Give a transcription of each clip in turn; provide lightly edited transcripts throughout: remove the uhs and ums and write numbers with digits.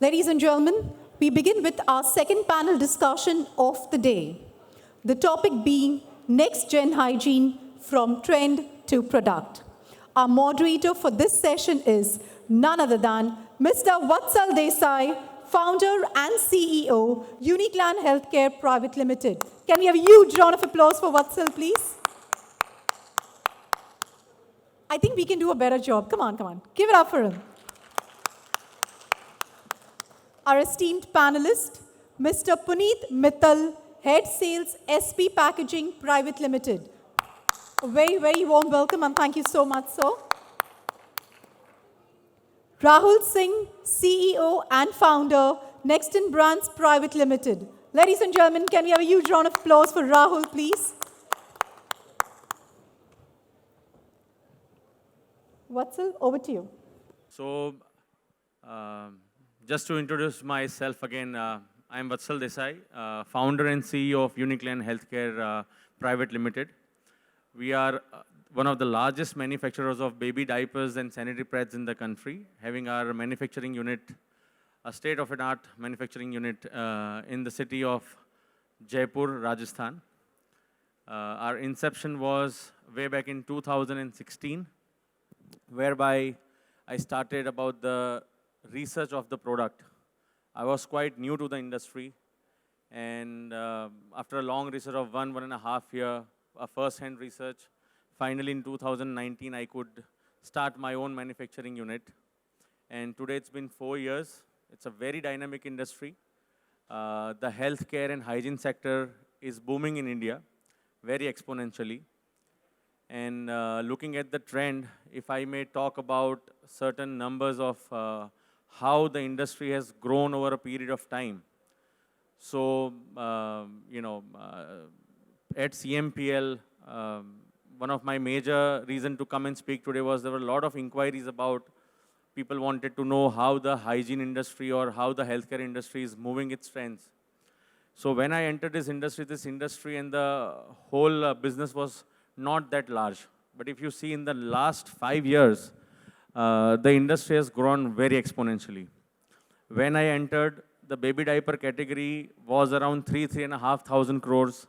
Ladies and gentlemen, we begin with our second panel discussion of the day. The topic being Next Gen Hygiene from Trend to Product. Our moderator for this session is none other than Mr. Vatsal Desai, founder and CEO, Uniclan Healthcare Private Limited. Can we have a huge round of applause for Vatsal, please? I think we can do a better job. Come on. Give it up for him. Our esteemed panelist, Mr. Puneet Mittal, Head Sales, SP Packaging Private Limited. A very, very warm welcome and thank you so much, sir. Rahul Singh, CEO and founder, Nexton Brands Private Limited. Ladies and gentlemen, can we have a huge round of applause for Rahul, please? Vatsal, over to you. So, just to introduce myself again, I'm Vatsal Desai, founder and CEO of Uniclan Healthcare Private Limited. We are one of the largest manufacturers of baby diapers and sanitary pads in the country, having our manufacturing unit, a state-of-the-art manufacturing unit in the city of Jaipur, Rajasthan. Our inception was way back in 2016, whereby I started about the research of the product. I was quite new to the industry, and after a long research of one and a half year, a first-hand research, finally in 2019 I could start my own manufacturing unit. And today it's been 4 years. It's a very dynamic industry. The healthcare and hygiene sector is booming in India, very exponentially. And looking at the trend, if I may talk about certain numbers of how the industry has grown over a period of time. So, at CMPL, one of my major reason to come and speak today was there were a lot of inquiries about people wanted to know how the hygiene industry or how the healthcare industry is moving its trends. So when I entered this industry and the whole business was not that large. But if you see in the last 5 years, the industry has grown very exponentially. When I entered, the baby diaper category was around 3,500 crores,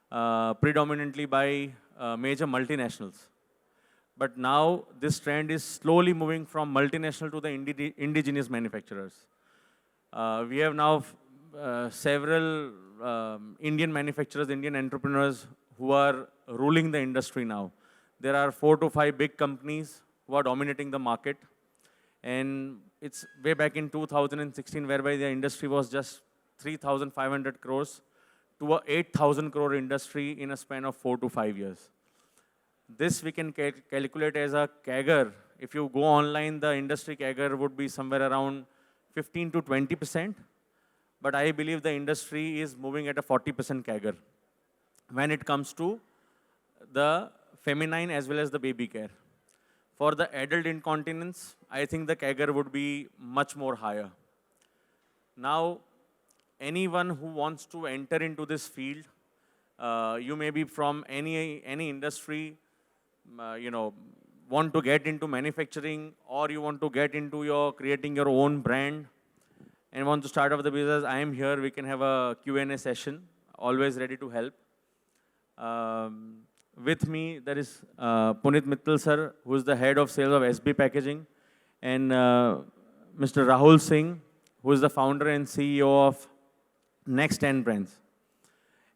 predominantly by major multinationals. But now this trend is slowly moving from multinational to the indigenous manufacturers. We have now several Indian manufacturers, Indian entrepreneurs who are ruling the industry now. There are 4 to 5 big companies who are dominating the market. And it's way back in 2016, whereby the industry was just 3,500 crores to a 8,000 crore industry in a span of 4 to 5 years. This we can calculate as a CAGR. If you go online, the industry CAGR would be somewhere around 15 to 20%. But I believe the industry is moving at a 40% CAGR when it comes to the feminine as well as the baby care. For the adult incontinence, I think the CAGR would be much more higher. Now, anyone who wants to enter into this field, you may be from any industry, want to get into manufacturing, or you want to get into creating your own brand and want to start off the business. I am here. We can have a Q&A session. Always ready to help. With me, there is Puneet Mittal, sir, who is the head of sales of SB Packaging, and Mr. Rahul Singh, who is the founder and CEO of Nexton Brands.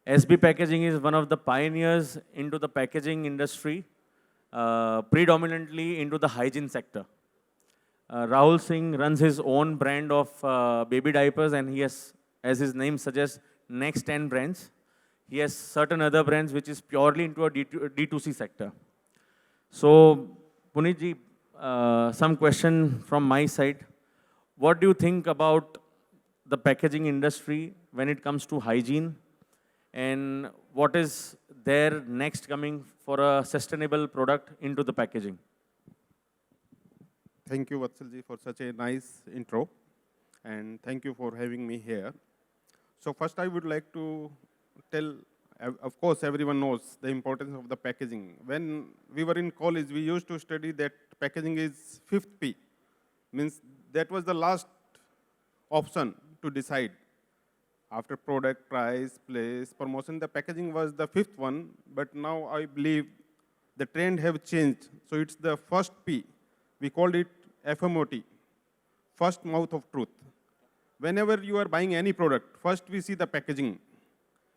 SB Packaging is one of the pioneers into the packaging industry, predominantly into the hygiene sector. Rahul Singh runs his own brand of baby diapers, and he has, as his name suggests, Nexton Brands. He has certain other brands which is purely into a D2C sector. So, Puneet ji, some question from my side. What do you think about the packaging industry when it comes to hygiene? And what is there next coming for a sustainable product into the packaging? Thank you, Vatsal ji, for such a nice intro. And thank you for having me here. So first I would like to tell, of course, everyone knows the importance of the packaging. When we were in college, we used to study that packaging is 5th P. Means that was the last option to decide. After product, price, place, promotion, the packaging was the fifth one, but now I believe the trend have changed. So it's the first P. We called it FMOT, first mouth of truth. Whenever you are buying any product, first we see the packaging.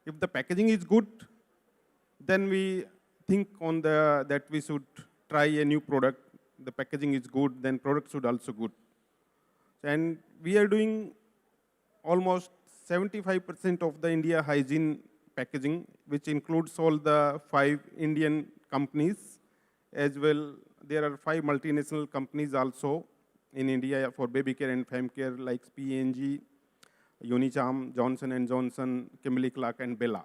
If the packaging is good, then we think on that we should try a new product. The packaging is good, then product should also good. And we are doing almost 75% of the India hygiene packaging, which includes all the 5 Indian companies as well. There are 5 multinational companies also in India for baby care and fem care like P&G, Unicharm, Johnson & Johnson, Kimberly-Clark, and Bella.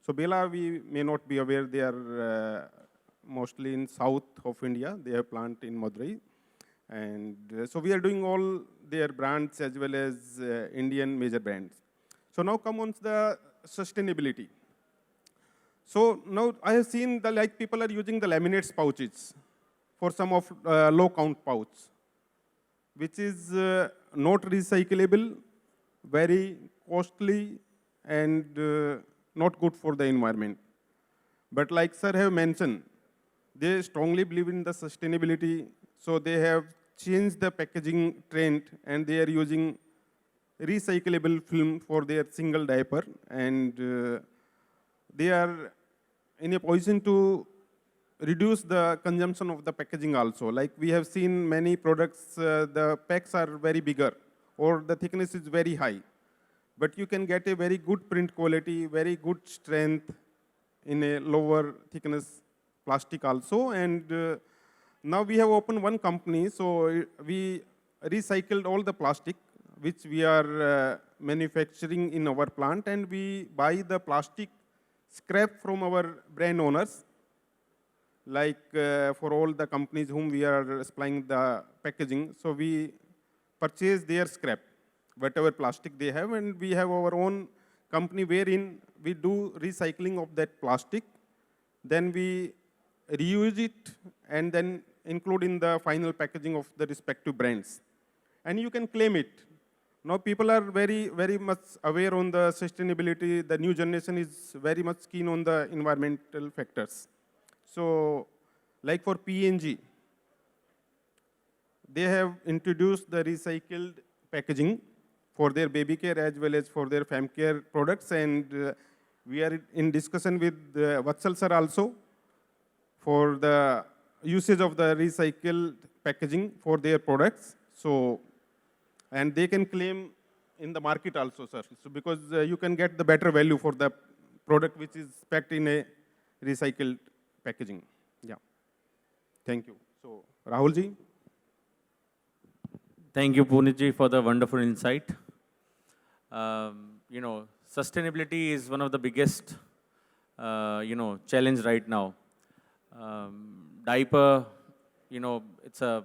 So Bella, we may not be aware, they are mostly in south of India. They have plant in Madurai. And so we are doing all their brands as well as Indian major brands. So now come on to the sustainability. So now I have seen people are using the laminates pouches for some of low count pouch, which is not recyclable, very costly, and not good for the environment. But like sir have mentioned, they strongly believe in the sustainability, so they have changed the packaging trend and they are using recyclable film for their single diaper, and they are in a position to reduce the consumption of the packaging also. Like we have seen many products, the packs are very bigger or the thickness is very high, but you can get a very good print quality, very good strength in a lower thickness plastic also. And now we have opened one company, so we recycled all the plastic which we are manufacturing in our plant, and we buy the plastic scrap from our brand owners, like for all the companies whom we are supplying the packaging. So we purchase their scrap, whatever plastic they have, and we have our own company wherein we do recycling of that plastic. Then we reuse it and then include in the final packaging of the respective brands. And you can claim it. Now people are very, very much aware on the sustainability. The new generation is very much keen on the environmental factors. So like for P&G, they have introduced the recycled packaging for their baby care as well as for their fem care products. And we are in discussion with Vatsal sir also for the usage of the recycled packaging for their products. So, and they can claim in the market also, sir. So because you can get the better value for the product which is packed in a recycled packaging. Yeah. Thank you. So, Rahul ji. Thank you, Punitji, for the wonderful insight. Sustainability is one of the biggest, challenge right now. Diaper, it's a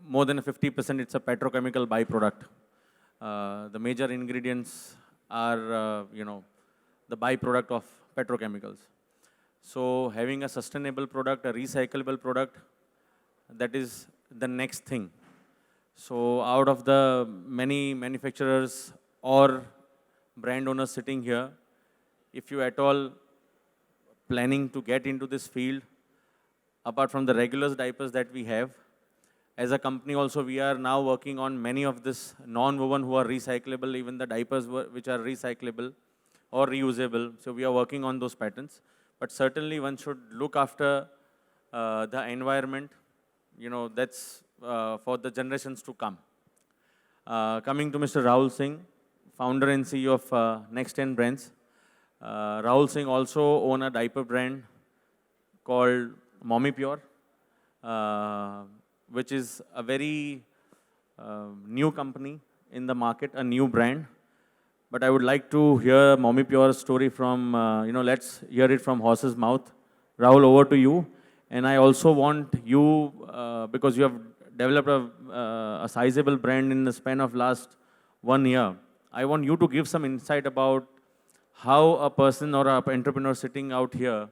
more than 50%, it's a petrochemical byproduct. The major ingredients are, the byproduct of petrochemicals. So having a sustainable product, a recyclable product, that is the next thing. So out of the many manufacturers or brand owners sitting here, if you at all planning to get into this field, apart from the regular diapers that we have, as a company also we are now working on many of this non-woven who are recyclable, even the diapers which are recyclable or reusable. So we are working on those patterns. But certainly one should look after the environment, that's for the generations to come. Coming to Mr. Rahul Singh, founder and CEO of Next 10 Brands. Rahul Singh also owns a diaper brand called Mommy Pure, which is a very new company in the market, a new brand. But I would like to hear Mommy Pure's story from, let's hear it from horse's mouth. Rahul, over to you. And I also want you, because you have developed a sizable brand in the span of last 1 year, I want you to give some insight about how a person or an entrepreneur sitting out here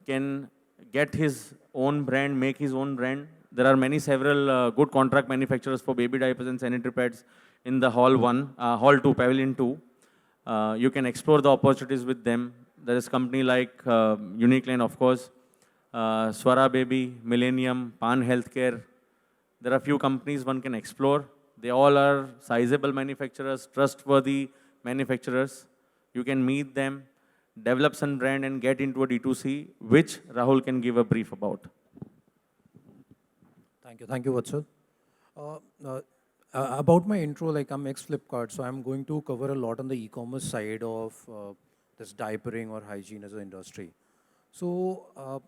can get his own brand, make his own brand. There are several good contract manufacturers for baby diapers and sanitary pads. in the hall 2, pavilion 2. You can explore the opportunities with them. There is company like Unique Line, of course, Swara Baby, Millennium, Pan Healthcare. There are few companies one can explore. They all are sizable manufacturers, trustworthy manufacturers. You can meet them, develop some brand and get into a D2C, which Rahul can give a brief about. Thank you, Vatsal. Uh, uh, about my intro, like I'm ex-Flipkart, so I'm going to cover a lot on the e-commerce side of this diapering or hygiene as an industry. So,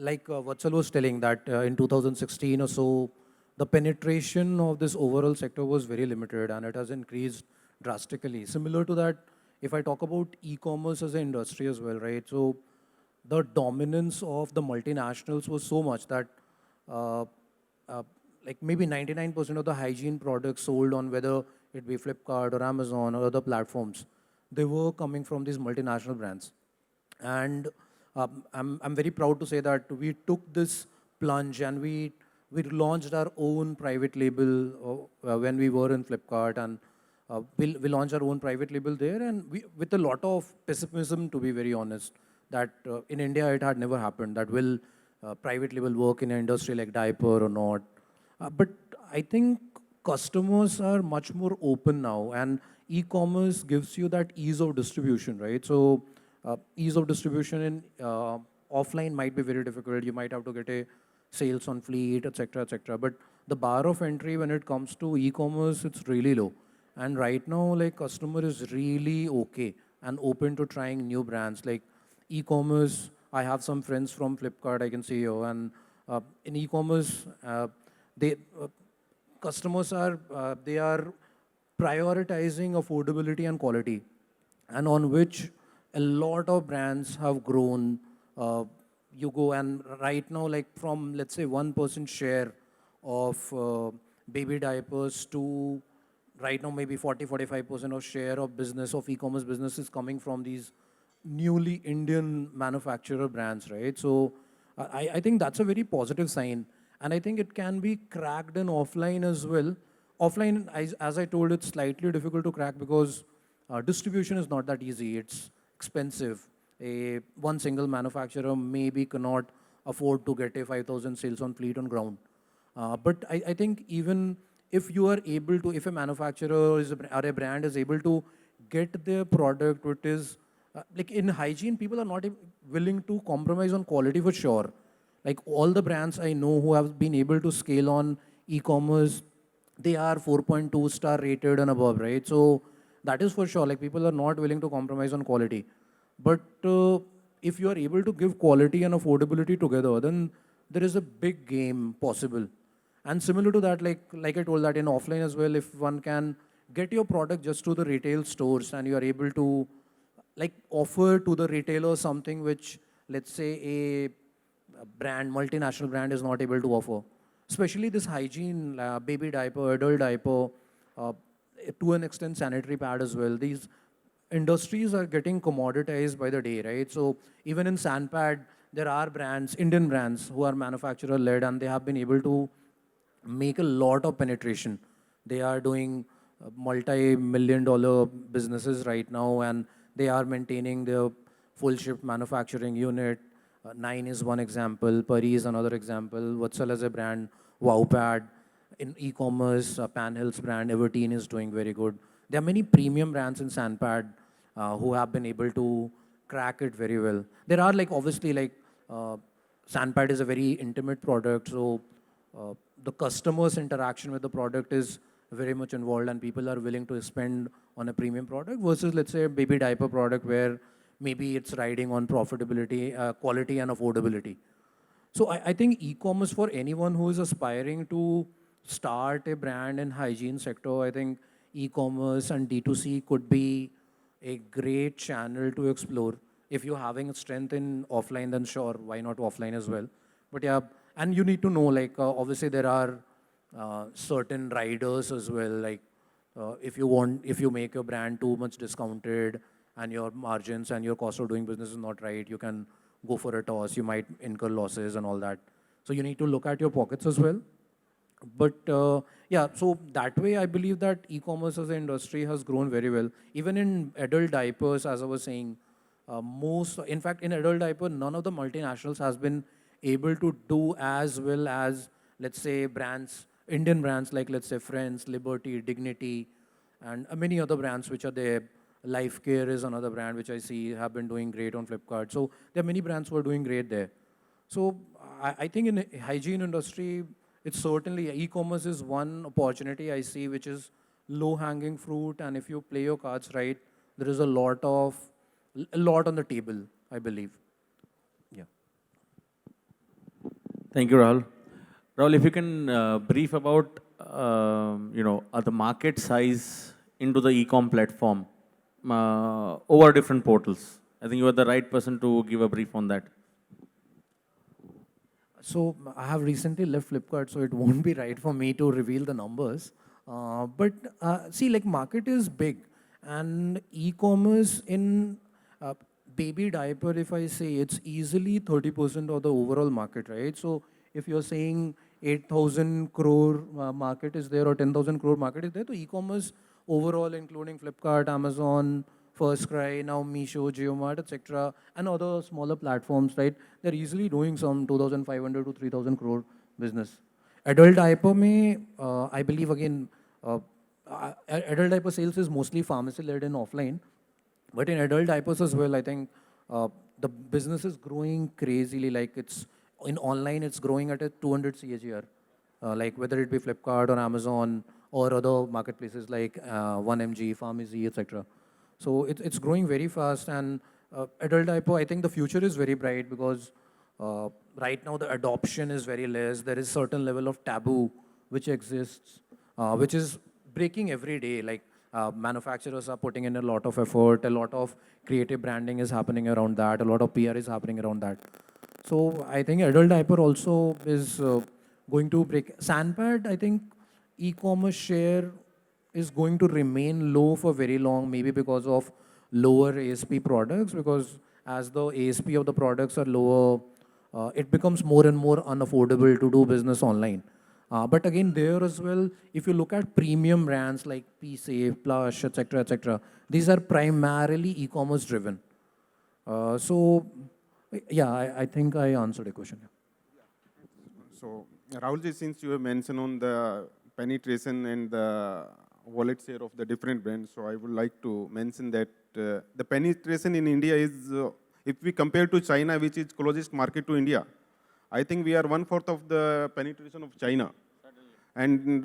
like Vatsal was telling that in 2016 or so, the penetration of this overall sector was very limited and it has increased drastically. Similar to that, if I talk about e-commerce as an industry as well, right? So the dominance of the multinationals was so much that uh, uh, like maybe 99% of the hygiene products sold on whether it be Flipkart or Amazon or other platforms, they were coming from these multinational brands. And I'm very proud to say that we took this plunge and we launched our own private label when we were in Flipkart, and we launched our own private label there, and with a lot of pessimism, to be very honest, that in India it had never happened. That will private label work in an industry like diaper or not? But I think customers are much more open now, and e-commerce gives you that ease of distribution, right? So ease of distribution in offline might be very difficult. You might have to get a sales on fleet, etc., etc. But the bar of entry when it comes to e-commerce, it's really low. And right now, like customer is really okay and open to trying new brands. Like e-commerce, I have some friends from Flipkart I can see here, and in e-commerce, they customers are they are prioritizing affordability and quality, and on which a lot of brands have grown. You go and right now, like from let's say 1% share of baby diapers to right now maybe 40-45% of share of business of e-commerce business is coming from these newly Indian manufacturer brands, right? So I think that's a very positive sign. And I think it can be cracked in offline as well. Offline, as I told, it's slightly difficult to crack because distribution is not that easy. It's expensive. One single manufacturer maybe cannot afford to get a 5,000 sales on fleet on ground. But I think even if you are able to, if a manufacturer is or a brand is able to get their product, which is like in hygiene, people are not willing to compromise on quality for sure. Like all the brands I know who have been able to scale on e-commerce, they are 4.2 star rated and above, right? So that is for sure. Like people are not willing to compromise on quality. But if you are able to give quality and affordability together, then there is a big game possible. And similar to that, like I told that in offline as well, if one can get your product just to the retail stores and you are able to like offer to the retailer something which let's say a brand, multinational brand is not able to offer. Especially this hygiene, baby diaper, adult diaper, uh, to an extent sanitary pad as well. These industries are getting commoditized by the day, right? So even in Sandpad, there are brands, Indian brands, who are manufacturer-led, and they have been able to make a lot of penetration. They are doing multi-million dollar businesses right now, and they are maintaining their full shift manufacturing unit. Nine is one example, Pari is another example, Vatsal as a brand, Wowpad. In e-commerce, Pan Hills brand, Everteen is doing very good. There are many premium brands in Sandpad who have been able to crack it very well. There are like obviously like Sandpad is a very intimate product, so the customer's interaction with the product is very much involved, and people are willing to spend on a premium product versus let's say a baby diaper product where maybe it's riding on profitability, quality, and affordability. So I think e-commerce for anyone who is aspiring to start a brand in hygiene sector, I think e-commerce and D2C could be a great channel to explore. If you're having strength in offline, then sure, why not offline as well? But yeah, and you need to know, like obviously there are certain riders as well. Like if you make your brand too much discounted and your margins and your cost of doing business is not right, you can go for a toss. You might incur losses and all that. So you need to look at your pockets as well. But yeah, so that way I believe that e-commerce as an industry has grown very well. Even in adult diapers, as I was saying, in fact, in adult diaper, none of the multinationals has been able to do as well as, let's say, brands, Indian brands like, let's say, Friends, Liberty, Dignity, and many other brands which are there. Life Care is another brand which I see have been doing great on Flipkart. So there are many brands who are doing great there. So I think in the hygiene industry, it's certainly e-commerce is one opportunity I see which is low-hanging fruit, and if you play your cards right, there is a lot on the table, I believe. Yeah. Thank you, Rahul. Rahul, if you can brief about the market size into the e-com platform over different portals. I think you are the right person to give a brief on that. So I have recently left Flipkart, so it won't be right for me to reveal the numbers. But see, like market is big, and e-commerce in baby diaper, if I say, it's easily 30% of the overall market, right? So if you're saying 8,000 crore market is there or 10,000 crore market is there, so e-commerce overall, including Flipkart, Amazon, First Cry, now Meesho, JioMart, etc., and other smaller platforms, right? They're easily doing some 2,500 to 3,000 crore business. Adult diaper may, I believe again, adult diaper sales is mostly pharmacy-led and offline, but in adult diapers as well, I think the business is growing crazily. Like it's in online, it's growing at a 200 CAGR. Like whether it be Flipkart or Amazon or other marketplaces like 1MG, Pharmacy, etc. So it's growing very fast, and adult diaper, I think the future is very bright because right now the adoption is very less. There is certain level of taboo which exists, which is breaking every day. Like manufacturers are putting in a lot of effort, a lot of creative branding is happening around that, a lot of PR is happening around that. So I think adult diaper also is going to break. Sandpad, I think e-commerce share is going to remain low for very long, maybe because of lower ASP products, because as the ASP of the products are lower, it becomes more and more unaffordable to do business online. But again, there as well, if you look at premium brands like PSafe, Plush, etc., these are primarily e-commerce driven. So, yeah, I think I answered the question. So, Rahulji, since you have mentioned on the penetration and the wallet share of the different brands, so I would like to mention that the penetration in India is, if we compare to China, which is closest market to India, I think we are 1/4 of the penetration of China. And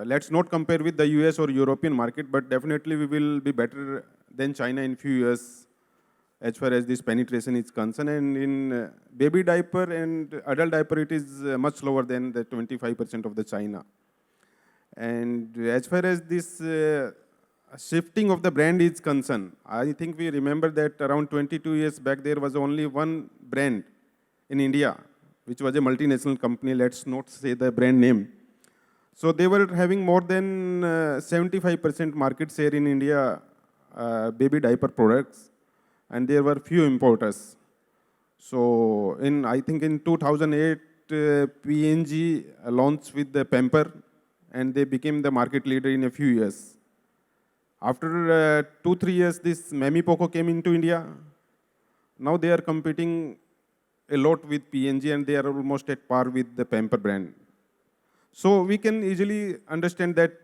let's not compare with the US or European market, but definitely we will be better than China in few years as far as this penetration is concerned. And in baby diaper and adult diaper, it is much lower than the 25% of the China. And as far as this shifting of the brand is concerned, I think we remember that around 22 years back, there was only one brand in India, which was a multinational company. Let's not say the brand name. So they were having more than 75% market share in India, baby diaper products, and there were few importers. So I think in 2008, P&G launched with the Pamper, and they became the market leader in a few years. After 2-3 years, this Mami Poco came into India. Now they are competing a lot with P&G, and they are almost at par with the Pamper brand. So we can easily understand that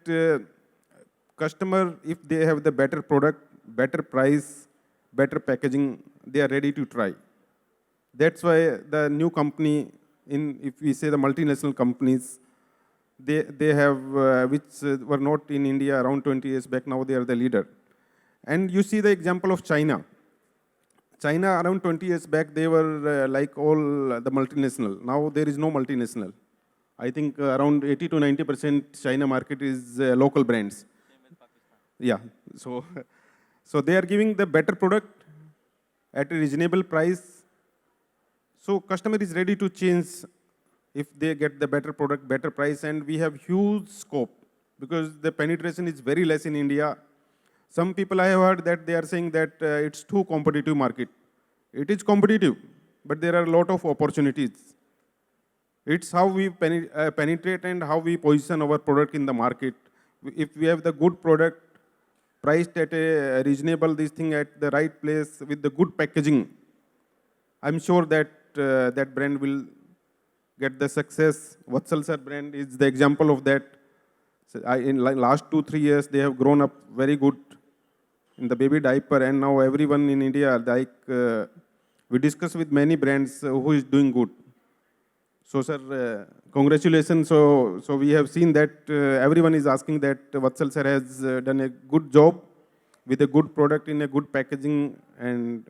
customer, if they have the better product, better price, better packaging, they are ready to try. That's why the new company, if we say the multinational companies, they have, which were not in India around 20 years back, now they are the leader. And you see the example of China. China around 20 years back, they were like all the multinational. Now there is no multinational. I think around 80 to 90% China market is local brands. Yeah, so they are giving the better product at a reasonable price. So customer is ready to change if they get the better product, better price, and we have huge scope because the penetration is very less in India. Some people I have heard that they are saying that it's too competitive market. It is competitive, but there are a lot of opportunities. It's how we penetrate and how we position our product in the market. If we have the good product priced at a reasonable this thing at the right place with the good packaging, I'm sure that that brand will get the success. Vatsal sir brand is the example of that. So in last 2-3 years, they have grown up very good in the baby diaper, and now everyone in India, like we discuss with many brands who is doing good. So, sir, congratulations. So we have seen that everyone is asking that Vatsal sir has done a good job with a good product in a good packaging, and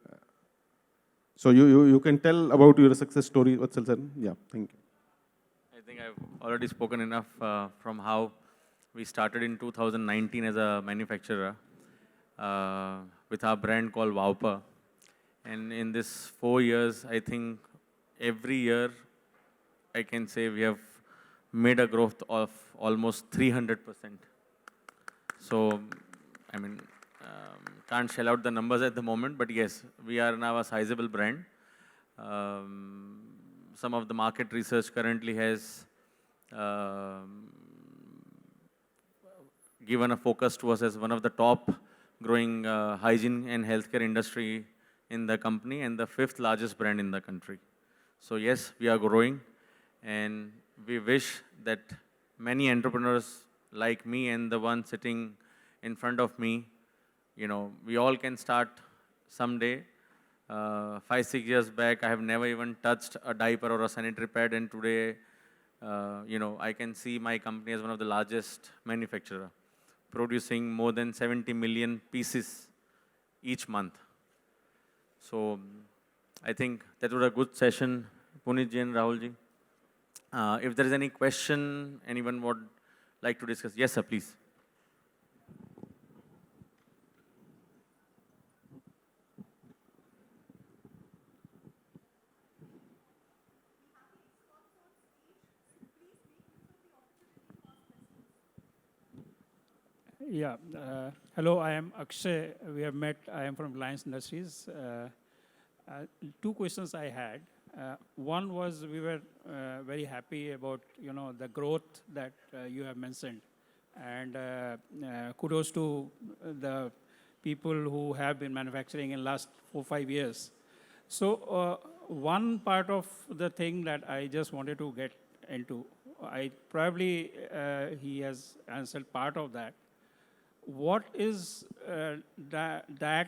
so you can tell about your success story, Vatsal sir. Yeah, thank you. I think I've already spoken enough from how we started in 2019 as a manufacturer with our brand called Wowper. And in this 4 years, I think every year I can say we have made a growth of almost 300%. So, I mean, can't shell out the numbers at the moment, but yes, we are now a sizable brand. Some of the market research currently has given a focus to us as one of the top growing hygiene and healthcare industry in the company and the 5th largest brand in the country. So yes, we are growing, and we wish that many entrepreneurs like me and the one sitting in front of me, you know, we all can start someday. 5-6 years back, I have never even touched a diaper or a sanitary pad, and today, you know, I can see my company as one of the largest manufacturer, producing more than 70 million pieces each month. So I think that was a good session, Puneet ji and Rahul ji. If there is any question anyone would like to discuss, yes, sir, please. Yeah. Hello, I am Akshay. We have met. I am from Reliance Industries. Two questions I had. One was we were very happy about the growth that you have mentioned, and kudos to the people who have been manufacturing in last 4-5 years. So one part of the thing that I just wanted to get into, I probably he has answered part of that. What is that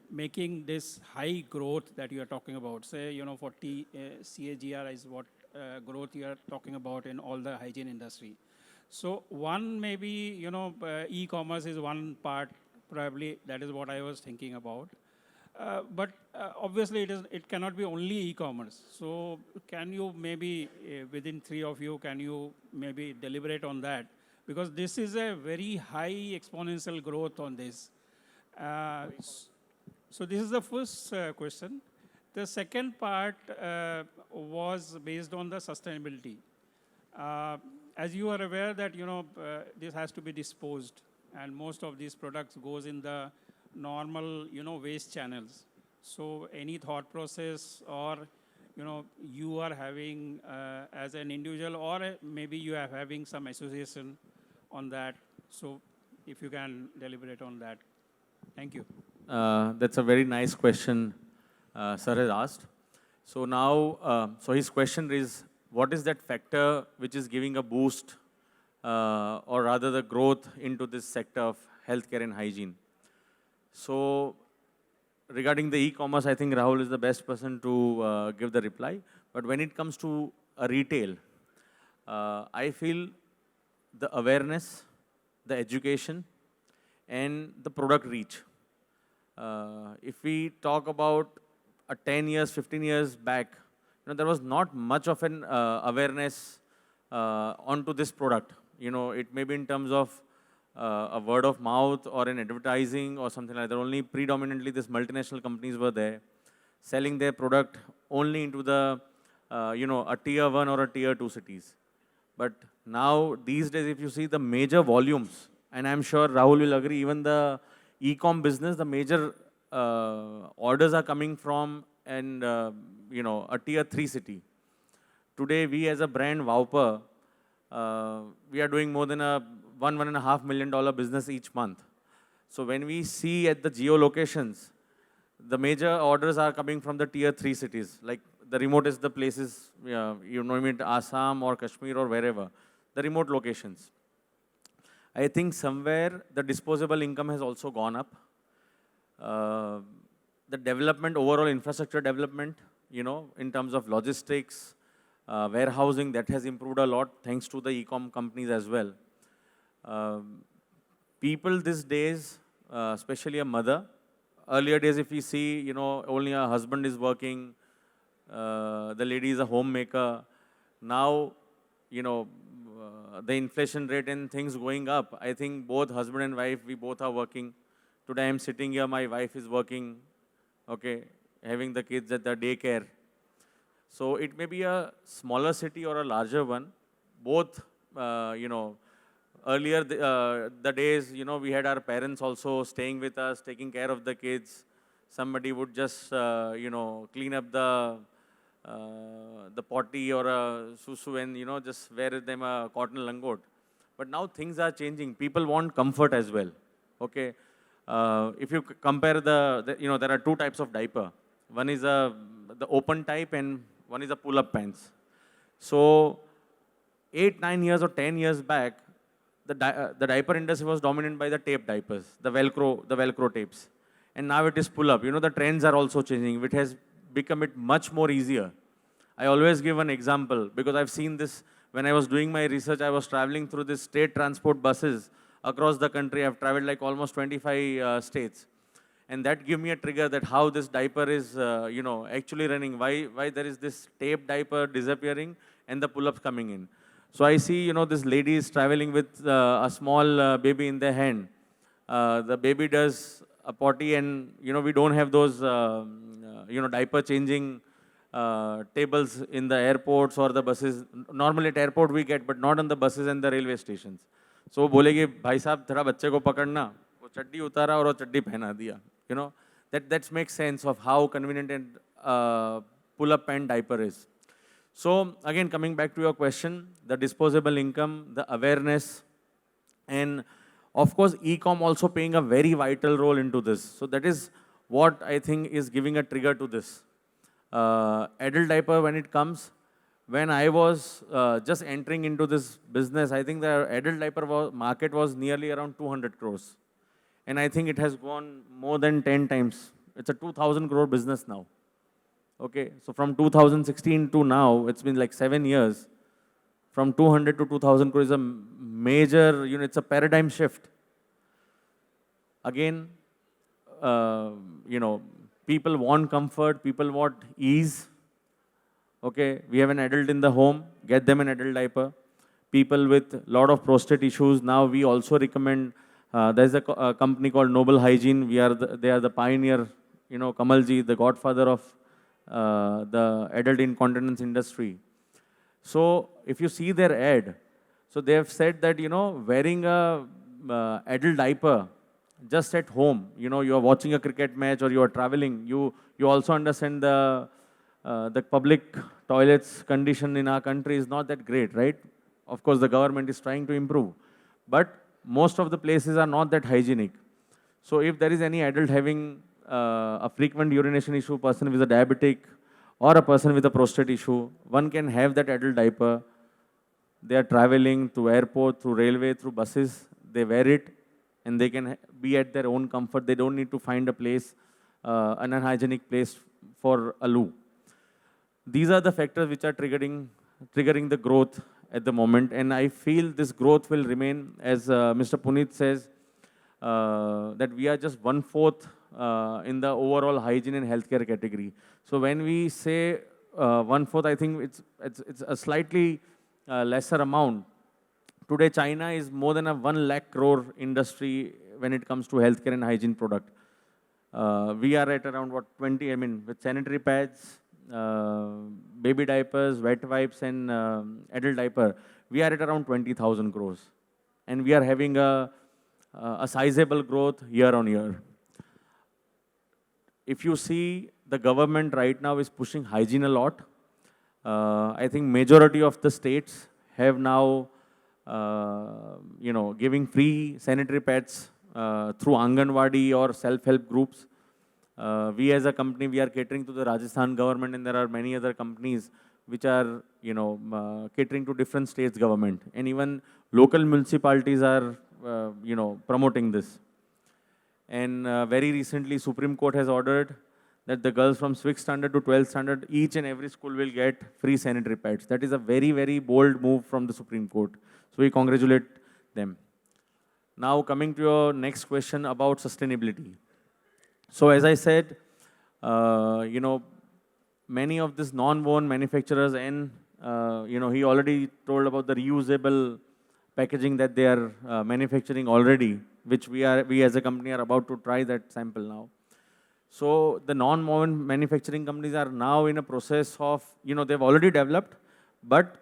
making this high growth that you are talking about? Say, for CAGR is what growth you are talking about in all the hygiene industry. So one maybe, e-commerce is one part, probably that is what I was thinking about. But obviously it cannot be only e-commerce. So can you maybe, within three of you, can you maybe deliberate on that? Because this is a very high exponential growth on this. So this is the first question. The second part was based on the sustainability. As you are aware that, this has to be disposed, and most of these products goes in the normal, waste channels. So any thought process or, you are having as an individual, or maybe you are having some association on that. So if you can deliberate on that. Thank you. That's a very nice question sir has asked. So now, so his question is, what is that factor which is giving a boost or rather the growth into this sector of healthcare and hygiene? So regarding the e-commerce, I think Rahul is the best person to give the reply. But when it comes to a retail, I feel the awareness, the education, and the product reach. If we talk about 10 years, 15 years back, there was not much of an awareness onto this product. It may be in terms of a word of mouth or an advertising or something like that. Only predominantly these multinational companies were there, selling their product only into the, a tier 1 or a tier 2 cities. But now, these days, if you see the major volumes, and I'm sure Rahul will agree, even the e-com business, the major orders are coming from a tier 3 city. today we as a brand, Wowper, we are doing more than a $1.5 million business each month. So when we see at the geolocations, the major orders are coming from the tier 3 cities, like the remotest the places, you know, Assam or Kashmir or wherever, the remote locations. I think somewhere the disposable income has also gone up. The development, overall infrastructure development, you know, in terms of logistics, warehousing, that has improved a lot thanks to the e-com companies as well. People these days, especially a mother, earlier days if we see, you know, only a husband is working, the lady is a homemaker. Now, you know, the inflation rate and things going up, I think both husband and wife, we both are working. Today I'm sitting here, my wife is working, okay, having the kids at the daycare. So it may be a smaller city or a larger one. Both, you know, earlier the days, you know, we had our parents also staying with us, taking care of the kids. Somebody would just, you know, clean up the potty or a susu and, you know, just wear them a cotton langot. But now things are changing. People want comfort as well, okay? If you compare you know, there are two types of diaper. One is the open type and one is a pull-up pants. So 8, 9 years or 10 years back, the diaper industry was dominated by the tape diapers, the Velcro tapes. And now it is pull-up. You know, the trends are also changing. It has become it much more easier. I always give an example because I've seen this when I was doing my research. I was traveling through this state transport buses across the country. I've traveled like almost 25 states. And that gave me a trigger that how this diaper is, you know, actually running, why there is this tape diaper disappearing and the pull-ups coming in. So I see, you know, this lady is traveling with a small baby in their hand. The baby does a potty and, you know, we don't have those, you know, diaper changing tables in the airports or the buses. Normally at airport we get, but not on the buses and the railway stations. So वो बोलेगी भाई साहब थोड़ा बच्चे को पकड़ना, वो चड्डी उतारा और वो चड्डी पहना दिया. You know, that makes sense of how convenient and pull-up pant diaper is. So again, coming back to your question, the disposable income, the awareness, and of course, e-com also playing a very vital role into this. So that is what I think is giving a trigger to this. Adult diaper, when it comes, when I was just entering into this business, I think the adult diaper market was nearly around 200 crores. And I think it has gone more than 10 times. It's a 2,000 crore business now. Okay, so from 2016 to now, it's been like 7 years. From 200 to 2,000 crore is a major, you know, it's a paradigm shift. Again, you know, people want comfort, people want ease. Okay, we have an adult in the home, get them an adult diaper. People with a lot of prostate issues, now we also recommend, there's a company called Noble Hygiene. They are the pioneer, you know, Kamalji, the godfather of the adult incontinence industry. So if you see their ad, so they have said that, you know, wearing a adult diaper just at home, you know, you are watching a cricket match or you are traveling, you also understand the public toilets condition in our country is not that great, right? Of course, the government is trying to improve, but most of the places are not that hygienic. So if there is any adult having a frequent urination issue, person with a diabetic, or a person with a prostate issue, one can have that adult diaper. They are traveling through airport, through railway, through buses, they wear it, and they can be at their own comfort. They don't need to find a place, an unhygienic place for a loo. These are the factors which are triggering the growth at the moment, and I feel this growth will remain, as Mr. Puneet says, that we are just 1/4 in the overall hygiene and healthcare category. So when we say 1/4, I think it's a slightly lesser amount. Today, China is more than a 1 lakh crore industry when it comes to healthcare and hygiene product. We are at around what 20. I mean, with sanitary pads, baby diapers, wet wipes, and adult diaper, we are at around 20,000 crores, and we are having a sizable growth year on year. If you see, the government right now is pushing hygiene a lot. I think majority of the states have now, giving free sanitary pads through Anganwadi or self-help groups. We as a company, we are catering to the Rajasthan government, and there are many other companies which are, catering to different states government. And even local municipalities are, promoting this. And very recently, Supreme Court has ordered that the girls from 6th standard to 12th standard, each and every school will get free sanitary pads. That is a very, very bold move from the Supreme Court. So we congratulate them. Now coming to your next question about sustainability. So as I said, many of these non-woven manufacturers and, he already told about the reusable packaging that they are manufacturing already, which we as a company are about to try that sample now. So the non-woven manufacturing companies are now in a process of, they've already developed, but,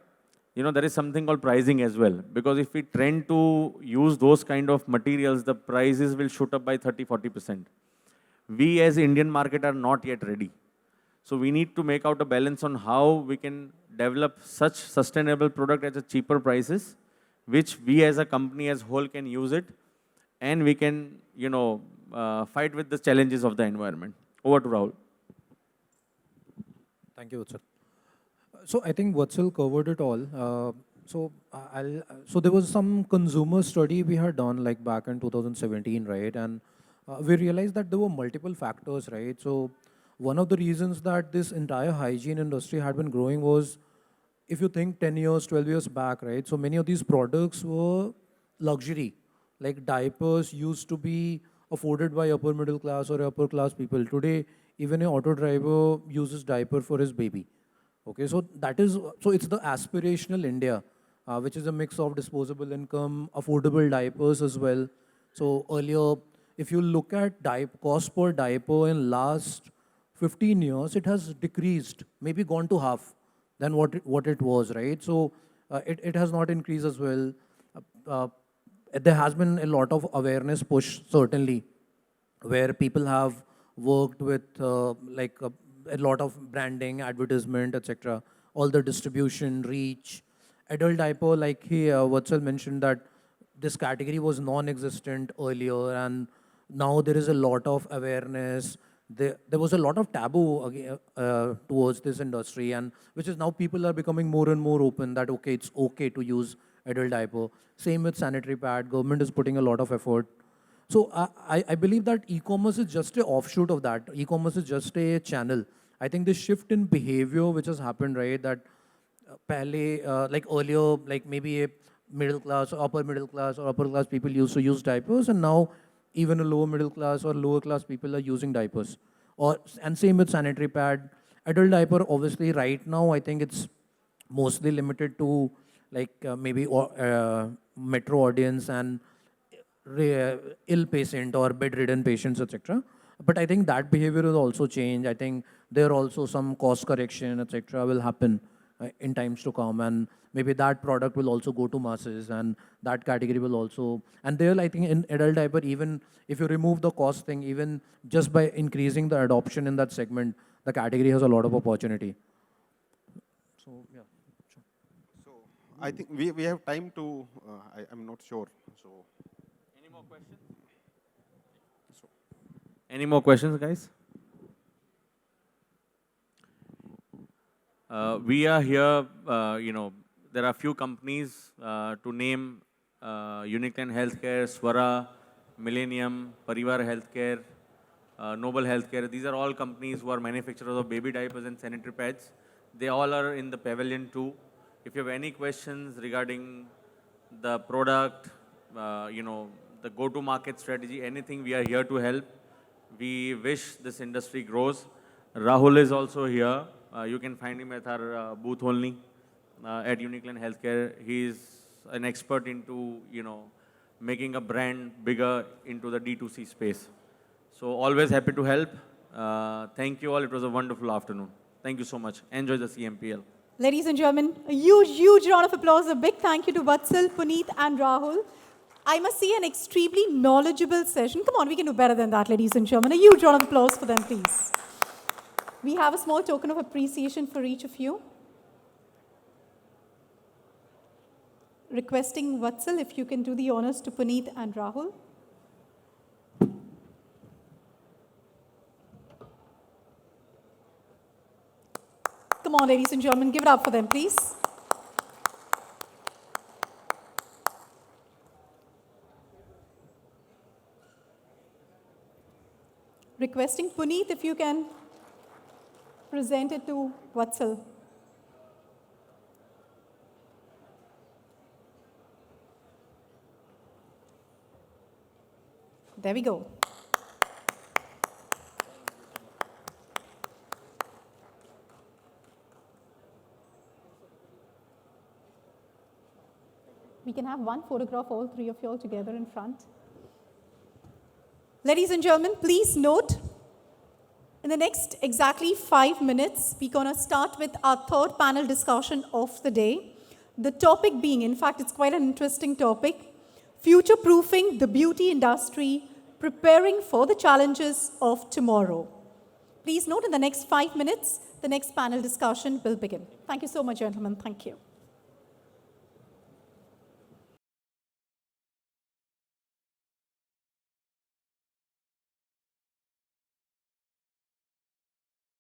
there is something called pricing as well. Because if we trend to use those kind of materials, the prices will shoot up by 30-40%. We as Indian market are not yet ready. So we need to make out a balance on how we can develop such sustainable product at a cheaper prices, which we as a company as whole can use it, and we can, fight with the challenges of the environment. Over to Rahul. Thank you, Vatsal. So I think Vatsal covered it all. So there was some consumer study we had done like back in 2017, right? And we realized that there were multiple factors, right? So one of the reasons that this entire hygiene industry had been growing was, if you think 10 years, 12 years back, right? So many of these products were luxury. Like diapers used to be afforded by upper middle class or upper class people. Today, even an auto driver uses diaper for his baby. Okay, so it's the aspirational India, which is a mix of disposable income, affordable diapers as well. So earlier, if you look at cost per diaper in last 15 years, it has decreased, maybe gone to half than what it was, right? So it has not increased as well. There has been a lot of awareness push, certainly, where people have worked with a lot of branding, advertisement, etc. All the distribution, reach. Adult diaper, like Vatsal mentioned that this category was non-existent earlier, and now there is a lot of awareness. There was a lot of taboo towards this industry, and which is now people are becoming more and more open that, okay, it's okay to use adult diaper. Same with sanitary pad. Government is putting a lot of effort. So I believe that e-commerce is just an offshoot of that. E-commerce is just a channel. I think the shift in behavior which has happened, right, that like earlier, like maybe a middle class, or upper middle class or upper class people used to use diapers, and now even a lower middle class or lower class people are using diapers. And same with sanitary pad. Adult diaper, obviously, right now, I think it's mostly limited to like maybe metro audience and ill patient or bedridden patients, etc. But I think that behavior will also change. I think there also some cost correction, etc. will happen in times to come, and maybe that product will also go to masses, and that category will also. And there, I think in adult diaper, even if you remove the cost thing, even just by increasing the adoption in that segment, the category has a lot of opportunity. So yeah. Sure. So I think we have time to, I'm not sure. So Any more questions? Any more questions, guys? We are here, there are a few companies to name, Uniclan Healthcare, Swara, Millennium, Parivar Healthcare, Noble Healthcare. These are all companies who are manufacturers of baby diapers and sanitary pads. They all are in the pavilion too. If you have any questions regarding the product, the go-to-market strategy, anything, we are here to help. We wish this industry grows. Rahul is also here. You can find him at our booth only at Uniclan Healthcare. He is an expert into, making a brand bigger into the D2C space. So always happy to help. Thank you all. It was a wonderful afternoon. Thank you so much. Enjoy the CMPL. Ladies and gentlemen, a huge, huge round of applause. A big thank you to Vatsal, Puneet, and Rahul. I must say, an extremely knowledgeable session. Come on, we can do better than that, ladies and gentlemen. A huge round of applause for them, please. We have a small token of appreciation for each of you. Requesting Vatsal, if you can do the honors to Puneet and Rahul. Come on, ladies and gentlemen, give it up for them, please. Requesting Puneet, if you can present it to Vatsal. There we go. We can have one photograph, all three of you all together in front. Ladies and gentlemen, please note, in the next exactly 5 minutes, we're going to start with our third panel discussion of the day. The topic being, in fact, it's quite an interesting topic, future-proofing the beauty industry, preparing for the challenges of tomorrow. Please note, in the next 5 minutes, the next panel discussion will begin. Thank you so much, gentlemen. Thank you.